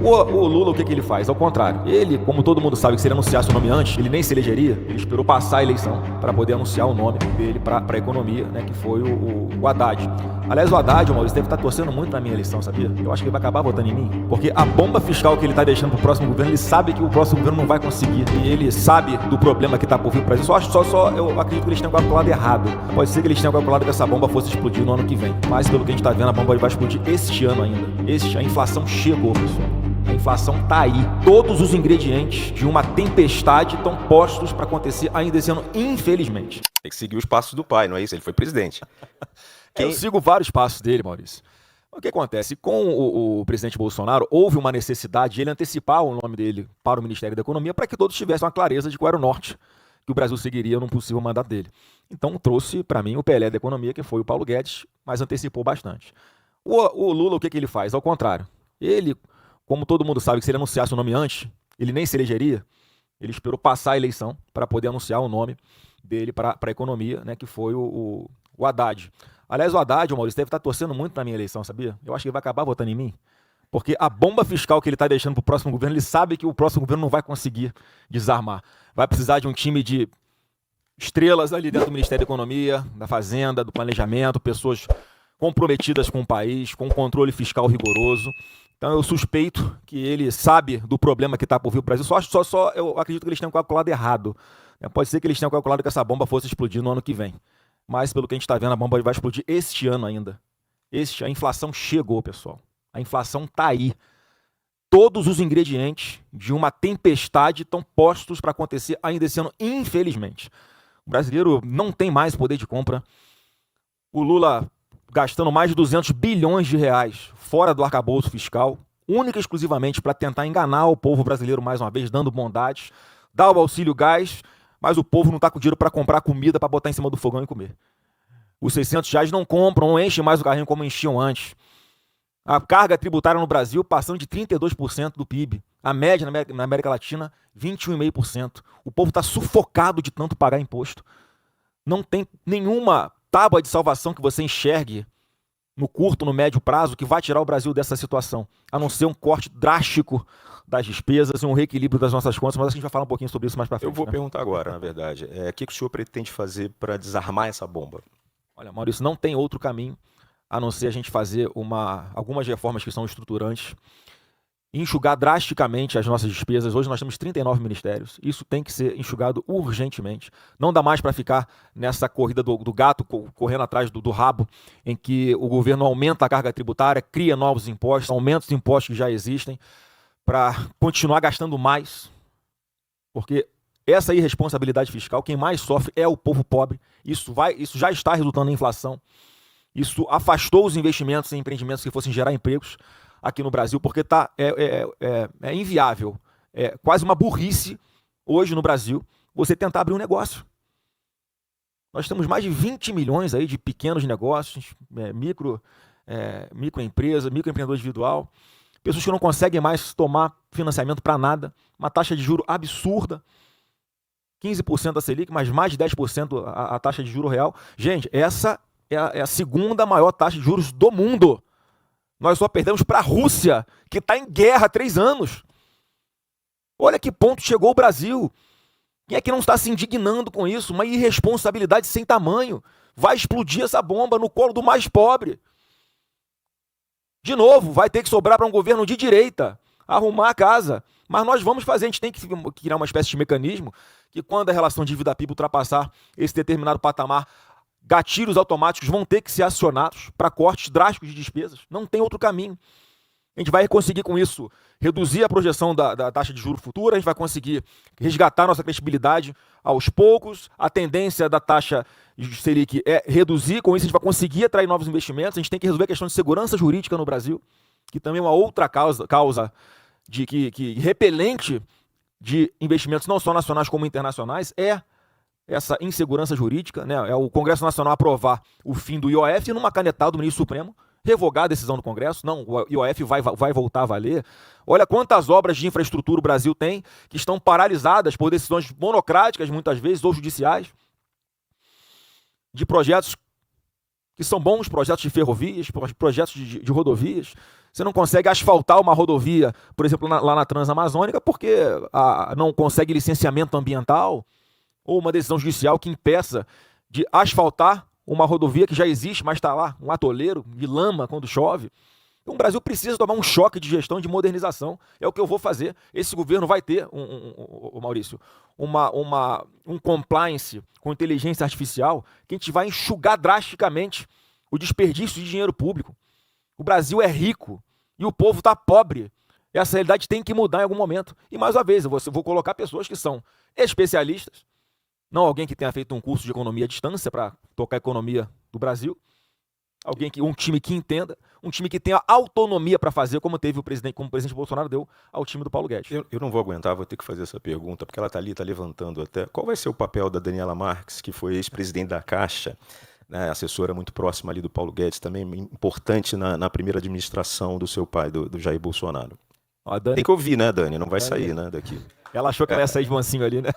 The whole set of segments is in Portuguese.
O Lula, o que ele faz? Ao contrário. Ele, como todo mundo sabe que se ele anunciasse o nome antes, ele nem se elegeria. Ele esperou passar a eleição para poder anunciar o nome dele para a economia, né, que foi o Haddad. Aliás, o Haddad, Maurício, deve estar torcendo muito na minha eleição, sabia? Eu acho que ele vai acabar votando em mim. Porque a bomba fiscal que ele está deixando pro próximo governo, ele sabe que o próximo governo não vai conseguir. E ele sabe do problema que está por vir para isso. Eu acredito que eles tenham calculado errado. Pode ser que eles tenham calculado que essa bomba fosse explodir no ano que vem. Mas pelo que a gente está vendo, a bomba vai explodir este ano ainda. A inflação chegou, pessoal. A inflação tá aí. Todos os ingredientes de uma tempestade estão postos para acontecer ainda esse ano, infelizmente. Tem que seguir os passos do pai, não é isso? Ele foi presidente. Eu sigo vários passos dele, Maurício. O que acontece? Com o presidente Bolsonaro, houve uma necessidade de ele antecipar o nome dele para o Ministério da Economia para que todos tivessem uma clareza de qual era o norte que o Brasil seguiria num possível mandato dele. Então trouxe para mim o Pelé da Economia, que foi o Paulo Guedes, mas antecipou bastante. O Lula, o que ele faz? Ao contrário. Ele, como todo mundo sabe que se ele anunciasse o nome antes, ele nem se elegeria. Ele esperou passar a eleição para poder anunciar o nome dele para a economia, né, que foi o Haddad. Aliás, o Haddad, o Maurício, deve estar torcendo muito na minha eleição, sabia? Eu acho que ele vai acabar votando em mim. Porque a bomba fiscal que ele está deixando para o próximo governo, ele sabe que o próximo governo não vai conseguir desarmar. Vai precisar de um time de estrelas ali dentro do Ministério da Economia, da Fazenda, do Planejamento, pessoas comprometidas com o país, com um controle fiscal rigoroso. Então eu suspeito que ele sabe do problema que está por vir o Brasil. Eu acredito que eles tenham calculado errado. Pode ser que eles tenham calculado que essa bomba fosse explodir no ano que vem. Mas pelo que a gente está vendo, a bomba vai explodir este ano ainda. A inflação chegou, pessoal. A inflação está aí. Todos os ingredientes de uma tempestade estão postos para acontecer ainda esse ano, infelizmente. O brasileiro não tem mais poder de compra. O Lula gastando mais de 200 bilhões de reais fora do arcabouço fiscal, única e exclusivamente para tentar enganar o povo brasileiro mais uma vez, dando bondades, dá o auxílio gás, mas o povo não está com dinheiro para comprar comida para botar em cima do fogão e comer. Os 600 reais não compram, não enchem mais o carrinho como enchiam antes. A carga tributária no Brasil passando de 32% do PIB. A média na América Latina, 21,5%. O povo está sufocado de tanto pagar imposto. Não tem nenhuma tábua de salvação que você enxergue no curto, no médio prazo, que vai tirar o Brasil dessa situação, a não ser um corte drástico das despesas e um reequilíbrio das nossas contas, mas a gente vai falar um pouquinho sobre isso mais para frente. Eu vou perguntar agora, na verdade, o que o senhor pretende fazer para desarmar essa bomba? Olha, Maurício, não tem outro caminho a não ser a gente fazer algumas reformas que são estruturantes, enxugar drasticamente as nossas despesas. Hoje nós temos 39 ministérios. Isso tem que ser enxugado urgentemente. Não dá mais para ficar nessa corrida do gato, correndo atrás do rabo, em que o governo aumenta a carga tributária, cria novos impostos, aumenta os impostos que já existem, para continuar gastando mais. Porque essa irresponsabilidade fiscal, quem mais sofre é o povo pobre. Isso já está resultando em inflação. Isso afastou os investimentos em empreendimentos que fossem gerar empregos aqui no Brasil, porque é inviável, é quase uma burrice hoje no Brasil você tentar abrir um negócio. Nós temos mais de 20 milhões aí de pequenos negócios, microempresa, microempreendedor individual, pessoas que não conseguem mais tomar financiamento para nada, uma taxa de juro absurda, 15% da Selic, mas mais de 10% a taxa de juro real. Gente, essa é a segunda maior taxa de juros do mundo. Nós só perdemos para a Rússia, que está em guerra há 3 anos. Olha que ponto chegou o Brasil. Quem é que não está se indignando com isso? Uma irresponsabilidade sem tamanho. Vai explodir essa bomba no colo do mais pobre. De novo, vai ter que sobrar para um governo de direita arrumar a casa. Mas nós vamos fazer, a gente tem que criar uma espécie de mecanismo que quando a relação dívida-PIB ultrapassar esse determinado patamar, gatilhos automáticos vão ter que ser acionados para cortes drásticos de despesas. Não tem outro caminho. A gente vai conseguir com isso reduzir a projeção da taxa de juros futura, a gente vai conseguir resgatar nossa credibilidade aos poucos, a tendência da taxa de Selic é reduzir, com isso a gente vai conseguir atrair novos investimentos, a gente tem que resolver a questão de segurança jurídica no Brasil, que também é uma outra causa de que repelente de investimentos não só nacionais como internacionais, é essa insegurança jurídica, né? É o Congresso Nacional aprovar o fim do IOF e numa canetada do ministro Supremo revogar a decisão do Congresso. Não, o IOF vai voltar a valer. Olha quantas obras de infraestrutura o Brasil tem que estão paralisadas por decisões monocráticas, muitas vezes, ou judiciais, de projetos que são bons, projetos de ferrovias, projetos de rodovias, Você não consegue asfaltar uma rodovia, por exemplo, lá na Transamazônica, porque não consegue licenciamento ambiental ou uma decisão judicial que impeça de asfaltar uma rodovia que já existe, mas está lá, um atoleiro de lama quando chove. Então, o Brasil precisa tomar um choque de gestão, de modernização. É o que eu vou fazer. Esse governo vai ter, Maurício, um compliance com inteligência artificial que a gente vai enxugar drasticamente o desperdício de dinheiro público. O Brasil é rico e o povo está pobre. Essa realidade tem que mudar em algum momento. E, mais uma vez, eu vou colocar pessoas que são especialistas, não alguém que tenha feito um curso de economia à distância para tocar a economia do Brasil, um time que entenda, um time que tenha autonomia para fazer, como o presidente Bolsonaro deu ao time do Paulo Guedes. Eu não vou aguentar, vou ter que fazer essa pergunta, porque ela está ali, está levantando até. Qual vai ser o papel da Daniela Marques, que foi ex-presidente da Caixa, né, assessora muito próxima ali do Paulo Guedes, também importante na primeira administração do seu pai, do Jair Bolsonaro? Tem que ouvir, né, Dani? Não vai sair, né, daqui. Ela achou que ela ia sair de mansinho ali, né?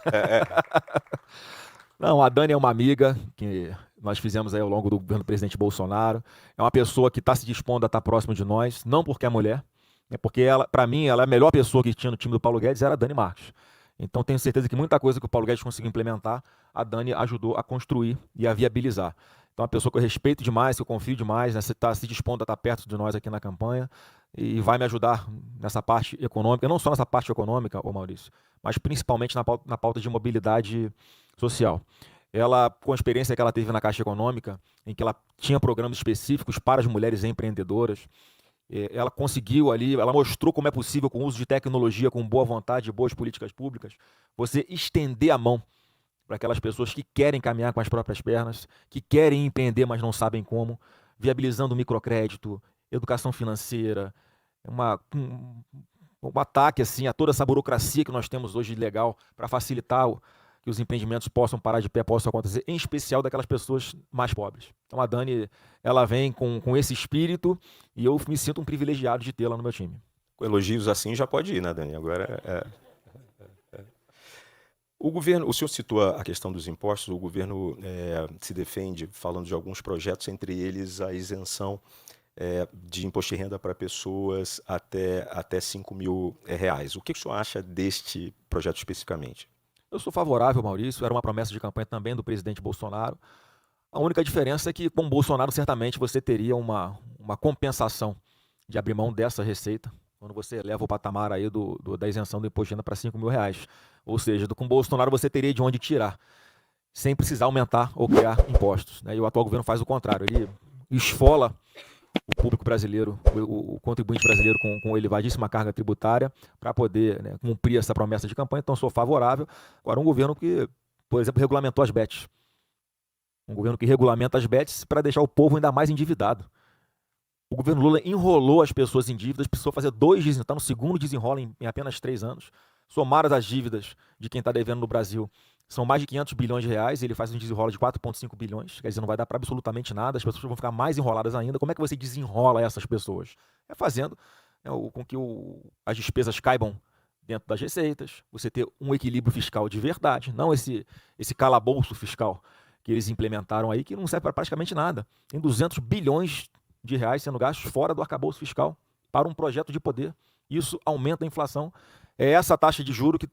Não, a Dani é uma amiga que nós fizemos aí ao longo do governo do presidente Bolsonaro. É uma pessoa que está se dispondo a estar próximo de nós, não porque é mulher, é porque ela, para mim, ela é a melhor pessoa que tinha no time do Paulo Guedes, era a Dani Marques. Então tenho certeza que muita coisa que o Paulo Guedes conseguiu implementar, a Dani ajudou a construir e a viabilizar. Então é uma pessoa que eu respeito demais, que eu confio demais, né? Você está se dispondo a estar perto de nós aqui na campanha e vai me ajudar nessa parte econômica, não só nessa parte econômica, Maurício, mas principalmente na pauta de mobilidade social. Ela, com a experiência que ela teve na Caixa Econômica, em que ela tinha programas específicos para as mulheres empreendedoras, ela conseguiu ali, ela mostrou como é possível, com o uso de tecnologia, com boa vontade e boas políticas públicas, você estender a mão para aquelas pessoas que querem caminhar com as próprias pernas, que querem empreender, mas não sabem como, viabilizando microcrédito, educação financeira, um ataque assim, a toda essa burocracia que nós temos hoje de legal para facilitar que os empreendimentos possam parar de pé, possam acontecer, em especial daquelas pessoas mais pobres. Então a Dani, ela vem com esse espírito e eu me sinto um privilegiado de tê-la no meu time. Com elogios assim já pode ir, né, Dani? Agora O governo, o senhor citou a questão dos impostos, o governo se defende falando de alguns projetos, entre eles a isenção de imposto de renda para pessoas até R$5.000. O que o senhor acha deste projeto especificamente? Eu sou favorável, Maurício, era uma promessa de campanha também do presidente Bolsonaro. A única diferença é que com Bolsonaro certamente você teria uma compensação de abrir mão dessa receita, quando você leva o patamar aí da isenção do imposto de renda para R$5.000. Ou seja, com Bolsonaro você teria de onde tirar, sem precisar aumentar ou criar impostos, né? E o atual governo faz o contrário, ele esfola o público brasileiro, o contribuinte brasileiro com elevadíssima carga tributária para poder, né, cumprir essa promessa de campanha. Então sou favorável. Agora, um governo que, por exemplo, regulamentou as bets. Um governo que regulamenta as bets para deixar o povo ainda mais endividado. O governo Lula enrolou as pessoas em dívidas, precisou fazer 2 desenrolos, está no segundo desenrolo em apenas 3 anos. Somadas as dívidas de quem está devendo no Brasil, são mais de R$500 bilhões, e ele faz um desenrolo de 4,5 bilhões, quer dizer, não vai dar para absolutamente nada, as pessoas vão ficar mais enroladas ainda. Como é que você desenrola essas pessoas? É fazendo, né, com que as despesas caibam dentro das receitas, você ter um equilíbrio fiscal de verdade, não esse calabouço fiscal que eles implementaram aí, que não serve para praticamente nada. Tem R$200 bilhões sendo gastos fora do arcabouço fiscal para um projeto de poder. Isso aumenta a inflação. É essa taxa de juro que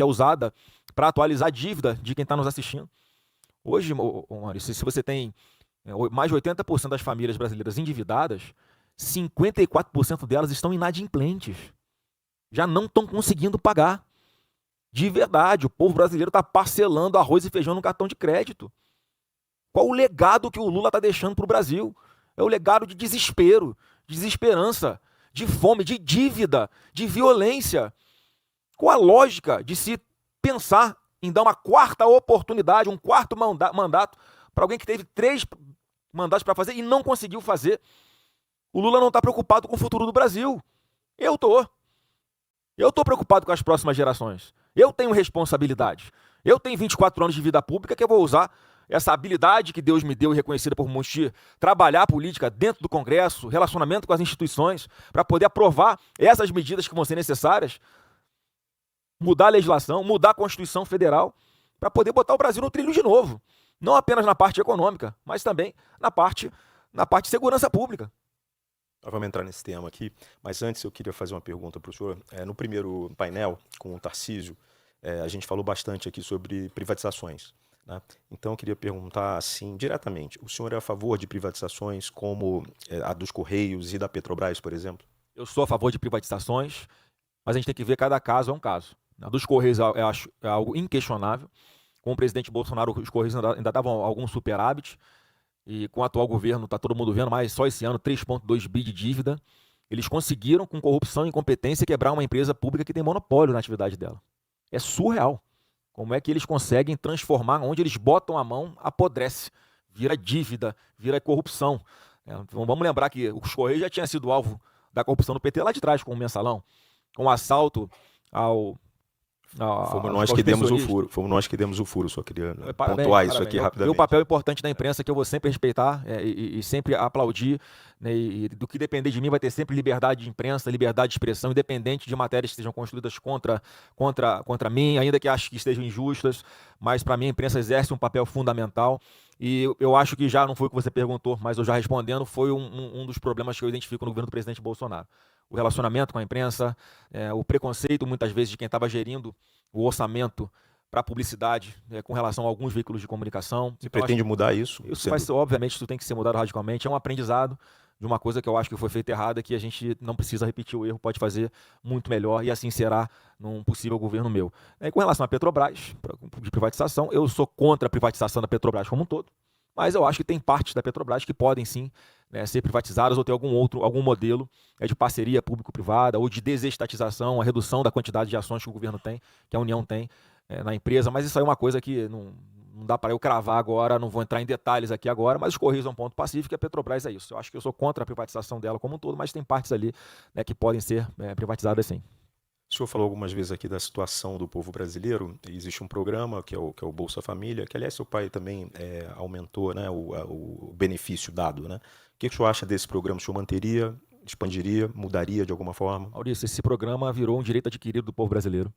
é usada para atualizar a dívida de quem está nos assistindo. Hoje, Maurício, se você tem mais de 80% das famílias brasileiras endividadas, 54% delas estão inadimplentes. Já não estão conseguindo pagar. De verdade, o povo brasileiro está parcelando arroz e feijão no cartão de crédito. Qual o legado que o Lula está deixando para o Brasil? É o legado de desespero, de desesperança, de fome, de dívida, de violência. Qual a lógica de se pensar em dar uma quarta oportunidade, um quarto mandato para alguém que teve 3 mandatos para fazer e não conseguiu fazer? O Lula não está preocupado com o futuro do Brasil. Eu estou. Eu estou preocupado com as próximas gerações. Eu tenho responsabilidade. Eu tenho 24 anos de vida pública que eu vou usar essa habilidade que Deus me deu e reconhecida por muitos, trabalhar a política dentro do Congresso, relacionamento com as instituições, para poder aprovar essas medidas que vão ser necessárias, mudar a legislação, mudar a Constituição Federal, para poder botar o Brasil no trilho de novo. Não apenas na parte econômica, mas também na parte de segurança pública. Nós vamos entrar nesse tema aqui, mas antes eu queria fazer uma pergunta para o senhor. No primeiro painel, com o Tarcísio, a gente falou bastante aqui sobre privatizações, né? Então eu queria perguntar assim, diretamente, o senhor é a favor de privatizações como a dos Correios e da Petrobras, por exemplo? Eu sou a favor de privatizações, mas a gente tem que ver cada caso é um caso. A dos Correios eu acho algo inquestionável. Com o presidente Bolsonaro, os Correios ainda davam algum superávit, e com o atual governo, está todo mundo vendo, mas só esse ano 3,2 bi de dívida. Eles conseguiram, com corrupção e incompetência, quebrar uma empresa pública que tem monopólio na atividade dela. É surreal. Como é que eles conseguem transformar, onde eles botam a mão, apodrece, vira dívida, vira corrupção. Então, vamos lembrar que os Correios já tinham sido alvo da corrupção do PT lá de trás, com o mensalão, com o assalto Fomos nós que demos o furo. Fomos nós que demos o furo, só queria pontuar isso aqui rapidamente. O papel importante da imprensa que eu vou sempre respeitar e sempre aplaudir, né, e do que depender de mim vai ter sempre liberdade de imprensa, liberdade de expressão, independente de matérias que sejam construídas contra mim, ainda que acho que estejam injustas, mas para mim a imprensa exerce um papel fundamental. E eu acho que já não foi o que você perguntou, mas eu já respondendo, foi um dos problemas que eu identifico no governo do presidente Bolsonaro. O relacionamento com a imprensa, o preconceito, muitas vezes, de quem estava gerindo o orçamento para publicidade com relação a alguns veículos de comunicação. Você pretende mudar isso? Obviamente, isso tem que ser mudado radicalmente. É um aprendizado de uma coisa que eu acho que foi feita errada, que a gente não precisa repetir o erro, pode fazer muito melhor, e assim será num possível governo meu. Com relação à Petrobras, de privatização, eu sou contra a privatização da Petrobras como um todo, mas eu acho que tem partes da Petrobras que podem sim, né, ser privatizadas ou ter algum modelo de parceria público-privada ou de desestatização, a redução da quantidade de ações que o governo tem, que a União tem na empresa, mas isso aí é uma coisa que não dá para eu cravar agora, não vou entrar em detalhes aqui agora, mas os Correios é um ponto pacífico e a Petrobras é isso. Eu acho que eu sou contra a privatização dela como um todo, mas tem partes ali, né, que podem ser privatizadas sim. O senhor falou algumas vezes aqui da situação do povo brasileiro. Existe um programa que é o Bolsa Família, que aliás seu pai também aumentou, né, o benefício dado, né? O que o senhor acha desse programa? O senhor manteria, expandiria, mudaria de alguma forma? Maurício, esse programa virou um direito adquirido do povo brasileiro.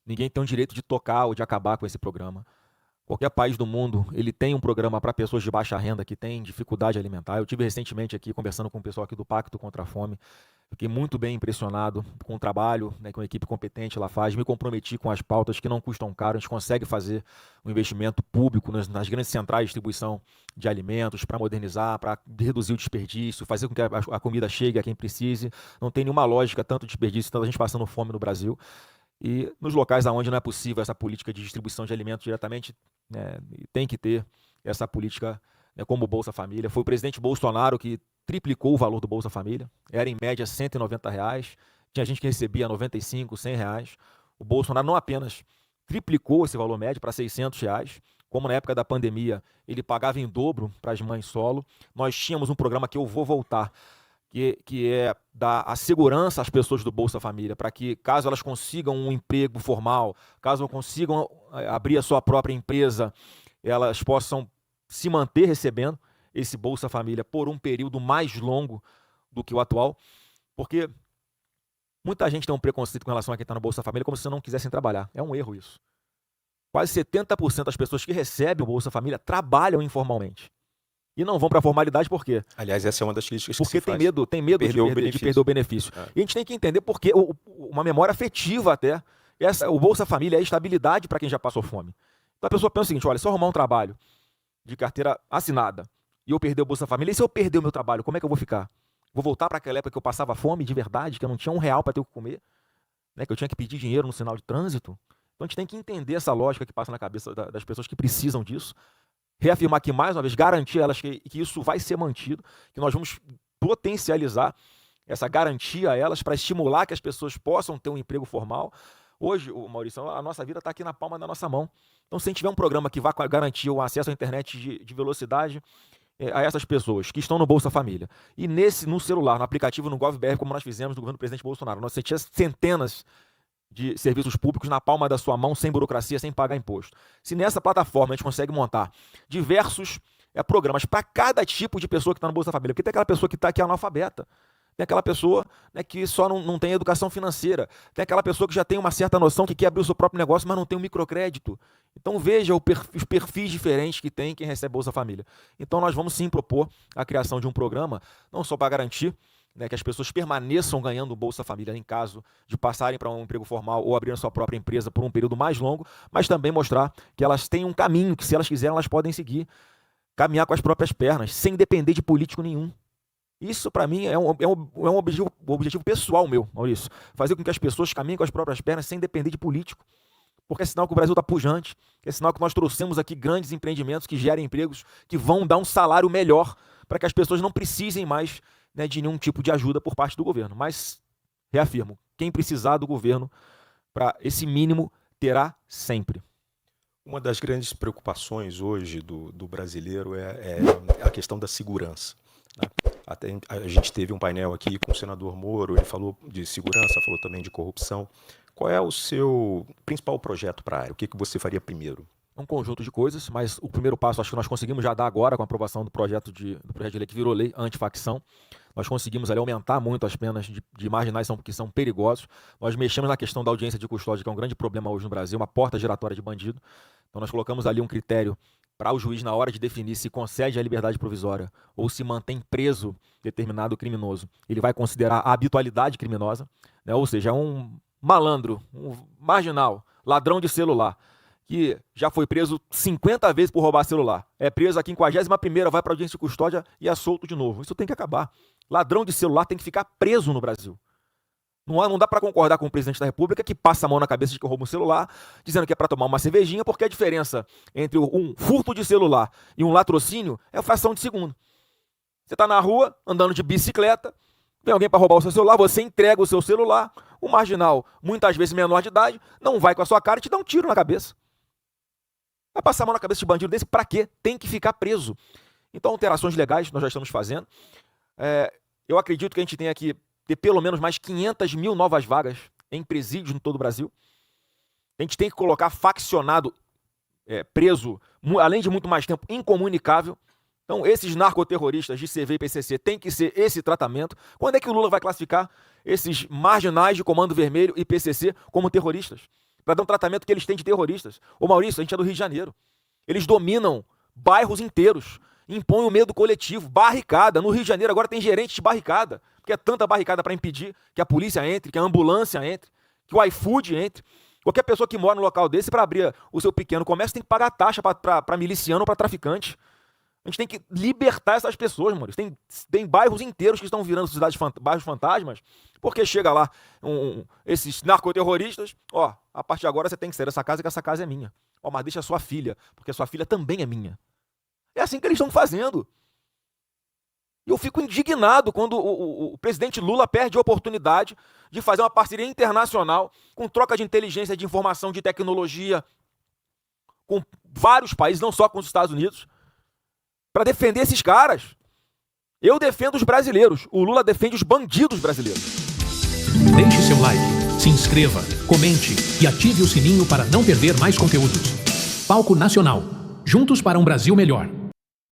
Ninguém tem o direito de tocar ou de acabar com esse programa. Qualquer país do mundo, ele tem um programa para pessoas de baixa renda que têm dificuldade alimentar. Eu tive recentemente aqui, conversando com o pessoal aqui do Pacto contra a Fome. Fiquei muito bem impressionado com o trabalho, né, que uma equipe competente lá faz. Me comprometi com as pautas que não custam caro. A gente consegue fazer um investimento público nas grandes centrais de distribuição de alimentos para modernizar, para reduzir o desperdício, fazer com que a comida chegue a quem precise. Não tem nenhuma lógica, tanto desperdício, tanta gente passando fome no Brasil. E nos locais onde não é possível essa política de distribuição de alimentos diretamente, né, tem que ter essa política, né, como o Bolsa Família. Foi o presidente Bolsonaro que triplicou o valor do Bolsa Família. Era em média R$190. Tinha gente que recebia R$95, R$100. O Bolsonaro não apenas triplicou esse valor médio para R$600, como na época da pandemia ele pagava em dobro para as mães solo. Nós tínhamos um programa que eu vou voltar, que é dar a segurança às pessoas do Bolsa Família, para que, caso elas consigam um emprego formal, caso consigam abrir a sua própria empresa, elas possam se manter recebendo esse Bolsa Família por um período mais longo do que o atual, porque muita gente tem um preconceito com relação a quem está no Bolsa Família, como se não quisessem trabalhar. É um erro isso. Quase 70% das pessoas que recebem o Bolsa Família trabalham informalmente. E não vão para a formalidade por quê? Aliás, essa é uma das críticas que se faz. Porque tem medo de perder o benefício. E a gente tem que entender porque uma memória afetiva até. O Bolsa Família é estabilidade para quem já passou fome. Então a pessoa pensa o seguinte, olha, se eu arrumar um trabalho de carteira assinada e eu perder o Bolsa Família, e se eu perder o meu trabalho, como é que eu vou ficar? Vou voltar para aquela época que eu passava fome de verdade, que eu não tinha R$1 para ter o que comer, né, que eu tinha que pedir dinheiro no sinal de trânsito? Então a gente tem que entender essa lógica que passa na cabeça das pessoas que precisam disso. Reafirmar aqui, mais uma vez, garantir a elas que isso vai ser mantido, que nós vamos potencializar essa garantia a elas para estimular que as pessoas possam ter um emprego formal. Hoje, Maurício, a nossa vida está aqui na palma da nossa mão. Então, se a gente tiver um programa que vai garantir o acesso à internet de velocidade a essas pessoas que estão no Bolsa Família, e no celular, no aplicativo, no GovBR, como nós fizemos no governo do presidente Bolsonaro, nós tínhamos centenas de serviços públicos na palma da sua mão, sem burocracia, sem pagar imposto. Se nessa plataforma a gente consegue montar diversos programas para cada tipo de pessoa que está no Bolsa Família, porque tem aquela pessoa que está aqui analfabeta, tem aquela pessoa, né, que só não tem educação financeira, tem aquela pessoa que já tem uma certa noção que quer abrir o seu próprio negócio, mas não tem um microcrédito. Então veja os perfis diferentes que tem quem recebe Bolsa Família. Então nós vamos sim propor a criação de um programa, não só para garantir né, que as pessoas permaneçam ganhando o Bolsa Família em caso de passarem para um emprego formal ou abrir a sua própria empresa por um período mais longo, mas também mostrar que elas têm um caminho, que se elas quiserem, elas podem seguir, caminhar com as próprias pernas, sem depender de político nenhum. Isso, para mim, é um objetivo pessoal meu, Maurício. Fazer com que as pessoas caminhem com as próprias pernas sem depender de político. Porque é sinal que o Brasil está pujante, é sinal que nós trouxemos aqui grandes empreendimentos que gerem empregos, que vão dar um salário melhor para que as pessoas não precisem mais, né, de nenhum tipo de ajuda por parte do governo. Mas, reafirmo, quem precisar do governo para esse mínimo terá sempre. Uma das grandes preocupações hoje do brasileiro é a questão da segurança. Até a gente teve um painel aqui com o senador Moro, ele falou de segurança, falou também de corrupção. Qual é o seu principal projeto para a área? O que você faria primeiro? É um conjunto de coisas, mas o primeiro passo acho que nós conseguimos já dar agora com a aprovação do projeto de lei que virou lei antifacção. Nós conseguimos ali aumentar muito as penas de marginais que são perigosos. Nós mexemos na questão da audiência de custódia, que é um grande problema hoje no Brasil, uma porta giratória de bandido. Então nós colocamos ali um critério para o juiz, na hora de definir se concede a liberdade provisória ou se mantém preso determinado criminoso. Ele vai considerar a habitualidade criminosa, né? Ou seja, um malandro, um marginal, ladrão de celular, que já foi preso 50 vezes por roubar celular. É preso a 51ª, vai para a audiência de custódia e é solto de novo. Isso tem que acabar. Ladrão de celular tem que ficar preso no Brasil. Não dá para concordar com o presidente da República que passa a mão na cabeça de que rouba um celular, dizendo que é para tomar uma cervejinha, porque a diferença entre um furto de celular e um latrocínio é a fração de segundo. Você está na rua, andando de bicicleta, vem alguém para roubar o seu celular, você entrega o seu celular, o marginal, muitas vezes menor de idade, não vai com a sua cara e te dá um tiro na cabeça. Vai passar a mão na cabeça de bandido desse para quê? Tem que ficar preso. Então, alterações legais nós já estamos fazendo. Eu acredito que a gente tem aqui ter pelo menos mais 500 mil novas vagas em presídios em todo o Brasil. A gente tem que colocar faccionado, preso, além de muito mais tempo, incomunicável. Então, esses narcoterroristas de CV e PCC tem que ser esse tratamento. Quando é que o Lula vai classificar esses marginais de Comando Vermelho e PCC como terroristas? Para dar um tratamento que eles têm de terroristas. Ô Maurício, a gente é do Rio de Janeiro. Eles dominam bairros inteiros, impõem o medo coletivo, barricada. No Rio de Janeiro agora tem gerente de barricada, porque é tanta barricada para impedir que a polícia entre, que a ambulância entre, que o iFood entre. Qualquer pessoa que mora no local desse, para abrir o seu pequeno comércio, tem que pagar taxa para miliciano ou para traficante. A gente tem que libertar essas pessoas, mano. Tem bairros inteiros que estão virando bairros fantasmas, porque chega lá esses narcoterroristas, a partir de agora você tem que sair dessa casa, que essa casa é minha. Mas deixa a sua filha, porque a sua filha também é minha. É assim que eles estão fazendo. E eu fico indignado quando o presidente Lula perde a oportunidade de fazer uma parceria internacional com troca de inteligência, de informação, de tecnologia, com vários países, não só com os Estados Unidos, para defender esses caras. Eu defendo os brasileiros. O Lula defende os bandidos brasileiros. Deixe seu like, se inscreva, comente e ative o sininho para não perder mais conteúdos. Palco Nacional. Juntos para um Brasil melhor.